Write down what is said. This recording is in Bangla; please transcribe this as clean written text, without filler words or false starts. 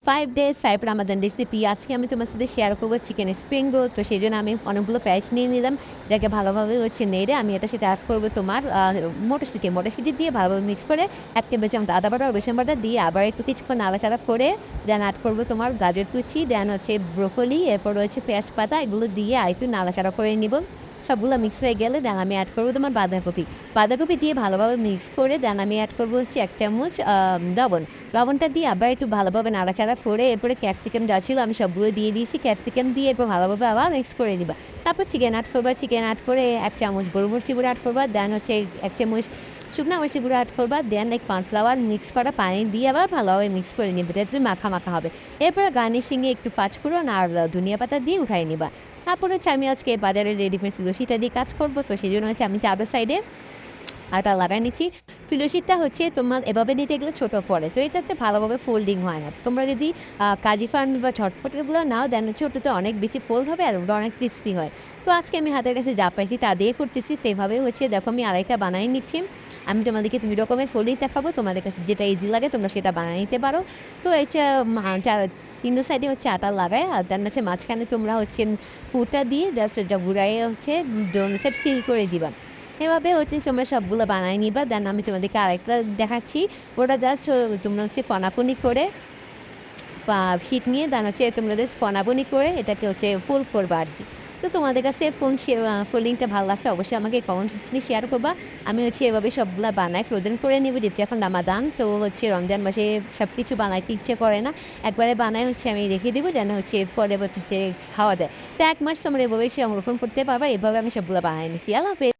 5 days 5 রামাদান রেসিপি। আজকে আমি তোমার সাথে শেয়ার করবো চিকেন স্প্রিং রোল। তো সেই জন্য আমি অনেকগুলো পেঁয়াজ নিয়ে নিলাম, যাকে ভালোভাবে নেড়ে আমি এটার সাথে অ্যাড করবো তোমার মটরশুঁটি দিয়ে ভালোভাবে মিক্স করে 1 টেবিল চামচ আদা বাটা রসুন বাটা দিয়ে আবার একটু কিছুক্ষণ নাড়াচাড়া করে দেন অ্যাড করবো তোমার গাজর কুচি, দেন ব্রোকলি, এরপর পেঁয়াজ পাতা, এগুলো দিয়ে আর একটু নাড়াচাড়া করে নিব। সবগুলো মিক্স হয়ে গেলে দেন আমি অ্যাড করবো তোমার বাঁধাকপি দিয়ে ভালোভাবে মিক্স করে দেন আমি অ্যাড করবো 1 চামচ লবণটা দিয়ে আবার একটু ভালোভাবে নাড়াচাড়া করে এরপরে ক্যাপসিকাম যা ছিল আমি সবগুলো দিয়ে দিয়েছি। ক্যাপসিকাম দিয়ে এরপর ভালোভাবে আবার মিক্স করে দিবা। তারপর চিকেন অ্যাড করে 1 চামচ গোলমরিচি গুঁড়ো অ্যাড করবা, দেন 1 চামচ শুকনো মরিচি গুঁড়ো অ্যাড করবা, দেন কর্নফ্লাওয়ার মিক্স করা পানি দিয়ে আবার ভালোভাবে মিক্স করে নিবে, যাতে মাখা হবে। এরপরে গার্নিশিংয়ে একটু পাঁচফোড়ন আর ধনিয়া পাতা দিয়ে উঠাই নিবা। তারপরে আমি আজকে বাজারে রেডিমেড ফিলোশিটা দিয়ে কাজ করবো, তো সেই জন্য আমি চারো সাইডে আটা লাগাই নিচ্ছি। ফিলোশিটটা তোমার এভাবে দিতে গেলে ছোটো পড়ে, তো এটাতে ভালোভাবে ফোল্ডিং হয় না। তোমরা যদি কাজি ফার্ন বা ঝটপটেরগুলো নাও দেন ওটাতে অনেক বেশি ফোল্ড হবে আর অনেক ক্রিস্পি হয়। তো আজকে আমি হাতের কাছে যা পাইছি তা দিয়ে করতেছি, তো এভাবে দেখো আমি আড়াইটা বানাই নিচ্ছি। আমি তোমাদেরকে 2 রকমের ফোল্ডিং দেখাবো, তোমাদের কাছে যেটা ইজি লাগে তোমরা সেটা বানিয়ে নিতে পারো। তো তিন সাইডে আটা লাগায় আর দেন মাঝখানে তোমরা পুরটা দিয়ে জাস্ট এটা ঘুরাইয়ে ডোন সেট সিল করে দিবা। এভাবে তোমরা সবগুলো বানায় নিবা। দেন আমি তোমাদেরকে আরেকটা দেখাচ্ছি, ওটা জাস্ট তোমরা পনাপুনি করে শীত নিয়ে দেন তোমরা জাস্ট পনাপুনি করে এটাকে ফুল করবা আর কি। তো তোমাদের কাছে কোন ফোল্ডিংটা ভালো লাগছে অবশ্যই আমাকে কমেন্ট সেকশনে শেয়ার করবা। আমি এভাবে সবগুলা বানাই ফ্রোজেন করে নেব, যেহেতু এখন রামাদান, তো রমজান মাসে সব কিছু বানাইতে ইচ্ছে করে না। একবারে বানাই আমি রেখে দেবো যেন পরবর্তীতে খাওয়া যায়। তো 1 মাস তোমরা এভাবে সংরক্ষণ করতে পারবা। এভাবে আমি সবগুলো বানাই নিচ্ছি। আল্লাহ হাফেজ।